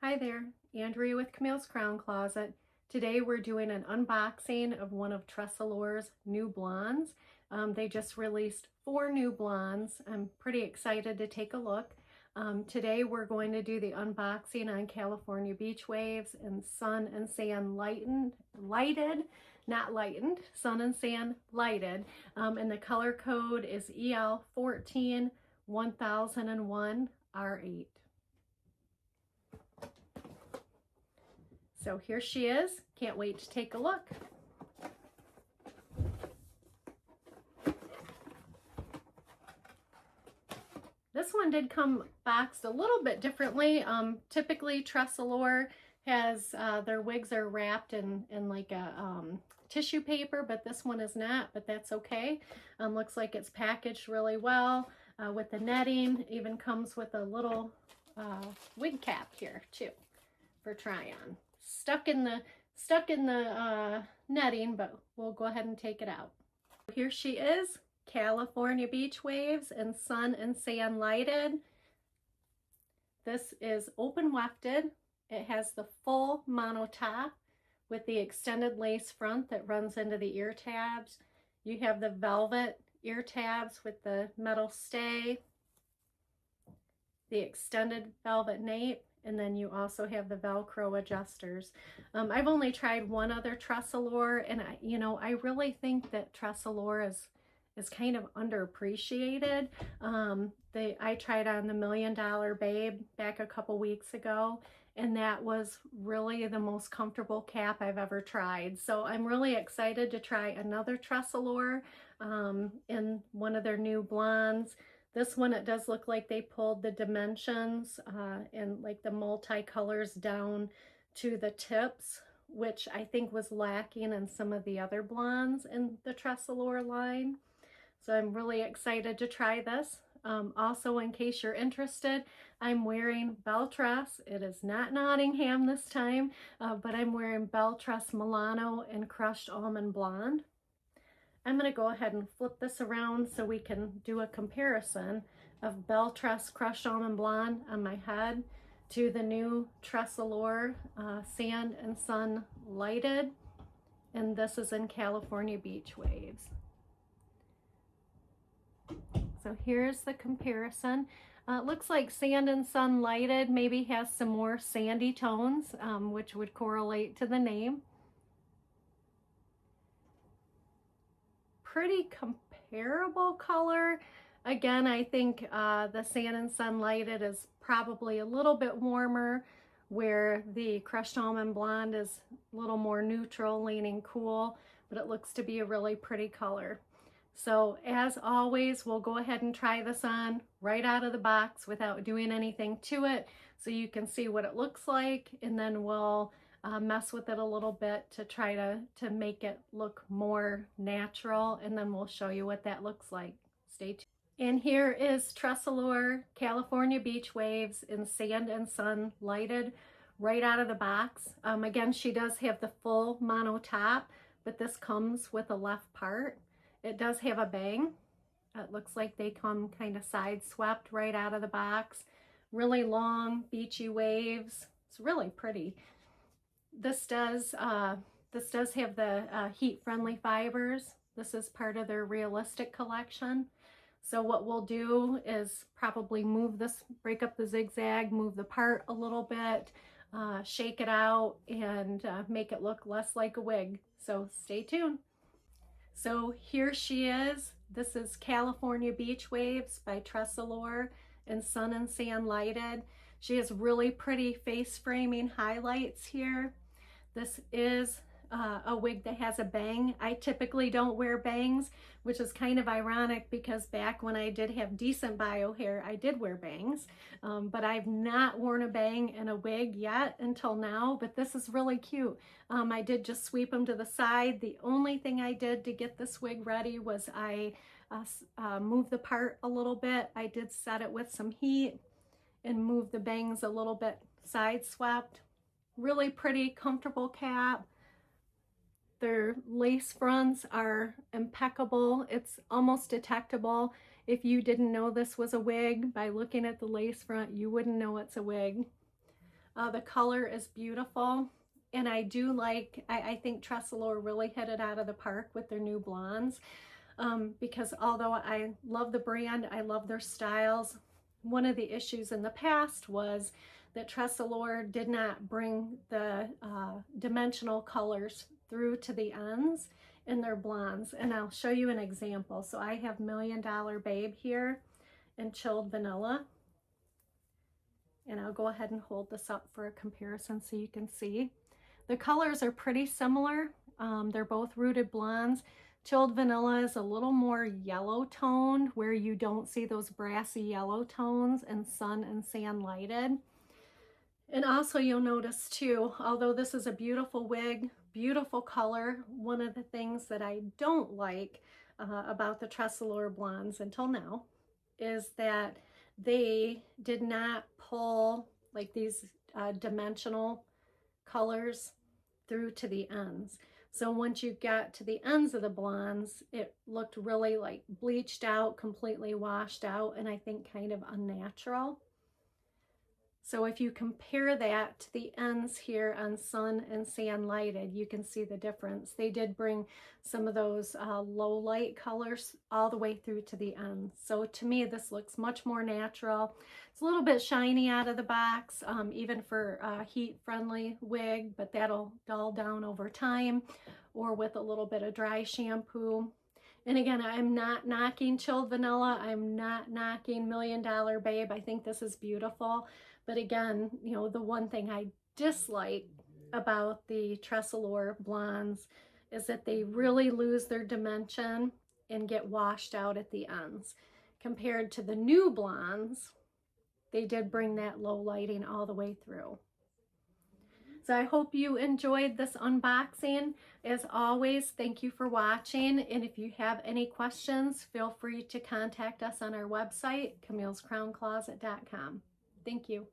Hi there, Andrea with Camille's Crown Closet. Today we're doing an unboxing of one of TressAllure's new blondes. They just released 4 new blondes. I'm pretty excited to take a look. Today we're going to do the unboxing on California Beach Waves and Sun and Sand lighted, not lightened, Sun and Sand lighted. And the color code is EL14 1001 R8. So here she is. Can't wait to take a look. This one did come boxed a little bit differently. Typically TressAllure has their wigs are wrapped in like a tissue paper, but this one is not, but that's okay. Looks like it's packaged really well with the netting. Even comes with a little wig cap here too for try on. Stuck in the netting, but we'll go ahead and take it out. Here she is, California Beach Waves and Sun and Sand lighted. This is open wefted. It has the full mono top with the extended lace front that runs into the ear tabs. You have the velvet ear tabs with the metal stay, the extended velvet nape, and then you also have the Velcro adjusters. I've only tried one other TressAllure, and I really think that TressAllure is kind of underappreciated. I tried on the $1 Million Babe back a couple weeks ago, and that was really the most comfortable cap I've ever tried. So I'm really excited to try another TressAllure in one of their new blondes. This one, it does look like they pulled the dimensions and like the multi-colors down to the tips, which I think was lacking in some of the other blondes in the TressAllure line. So I'm really excited to try this. Also, in case you're interested, I'm wearing Belle Tress. It is not Nottingham this time, but I'm wearing Belle Tress Milano in Crushed Almond Blonde. I'm going to go ahead and flip this around so we can do a comparison of Belle Tress Crushed Almond Blonde on my head to the new TressAllure Sand and Sun lighted, and this is in California Beach Waves. So here's the comparison. Looks like Sand and Sun lighted maybe has some more sandy tones, which would correlate to the name. Pretty comparable color. Again, I think the Sand and Sun lighted is probably a little bit warmer, where the Crushed Almond Blonde is a little more neutral, leaning cool, but it looks to be a really pretty color. So as always, we'll go ahead and try this on right out of the box without doing anything to it, so you can see what it looks like, and then we'll mess with it a little bit to try to make it look more natural, and then we'll show you what that looks like. Stay tuned. And here is TressAllure California Beach Waves in Sand and Sun lighted right out of the box. Again, she does have the full mono top, but this comes with a left part. It does have a bang. It looks like they come kind of side swept right out of the box. Really long beachy waves. It's really pretty. This does have the heat-friendly fibers. This is part of their realistic collection. So what we'll do is probably move this, break up the zigzag, move the part a little bit, shake it out, and make it look less like a wig. So stay tuned. So here she is. This is California Beach Waves by TressAllure and Sun and Sand lighted. She has really pretty face framing highlights here. This is a wig that has a bang. I typically don't wear bangs, which is kind of ironic because back when I did have decent bio hair, I did wear bangs, but I've not worn a bang in a wig yet until now, but this is really cute. I did just sweep them to the side. The only thing I did to get this wig ready was I moved the part a little bit. I did set it with some heat and move the bangs a little bit side swept. Really pretty, comfortable cap. Their lace fronts are impeccable. It's almost detectable. If you didn't know this was a wig, by looking at the lace front, you wouldn't know it's a wig. The color is beautiful. And I do like, I think TressAllure really hit it out of the park with their new blondes. Because although I love the brand, I love their styles, one of the issues in the past was that TressAllure did not bring the dimensional colors through to the ends in their blondes. And I'll show you an example. So I have $Million Babe here in Chilled Vanilla. And I'll go ahead and hold this up for a comparison so you can see. The colors are pretty similar. They're both rooted blondes. Chilled Vanilla is a little more yellow toned, where you don't see those brassy yellow tones in Sun and Sand Lighted. And also you'll notice too, although this is a beautiful wig, beautiful color, one of the things that I don't like about the TressAllure blondes until now is that they did not pull like these dimensional colors through to the ends. So once you got to the ends of the blondes, it looked really like bleached out, completely washed out, and I think kind of unnatural. So if you compare that to the ends here on Sun and Sand Lighted, you can see the difference. They did bring some of those low light colors all the way through to the ends. So to me, this looks much more natural. It's a little bit shiny out of the box, even for a heat-friendly wig, but that'll dull down over time or with a little bit of dry shampoo. And again, I'm not knocking Chilled Vanilla. I'm not knocking $Million Babe. I think this is beautiful. But again, you know, the one thing I dislike about the TressAllure blondes is that they really lose their dimension and get washed out at the ends. Compared to the new blondes, they did bring that low lighting all the way through. So I hope you enjoyed this unboxing. As always, thank you for watching. And if you have any questions, feel free to contact us on our website, Camille'sCrownCloset.com. Thank you.